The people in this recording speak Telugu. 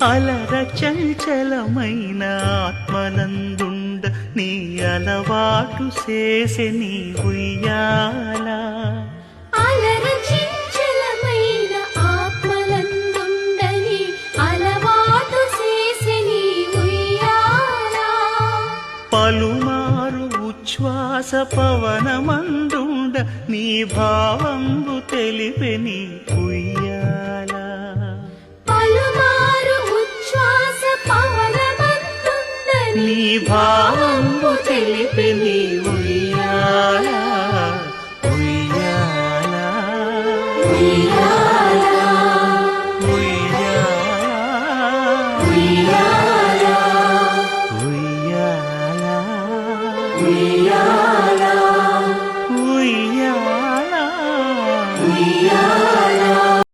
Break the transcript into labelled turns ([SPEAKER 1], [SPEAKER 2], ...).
[SPEAKER 1] అలర చంచలమైన ఆత్మనందుండ నీ అలవాటు చేసే నీ ఉయ్యాల
[SPEAKER 2] అలర చంచలమైన ఆత్మలందుండని అలవాటు చేసే నీ ఉయ్యాల
[SPEAKER 1] పలుమారు ఉచ్ఛ్వాస పవనమందుండ నీ భావంబు తెలిపే నీ ఉయ్యాల
[SPEAKER 2] పలుమారు ఉచ్ఛ్వాస పవనమందుండని
[SPEAKER 1] నీ భావంబు తెలిపే నీ ఉయ్యాల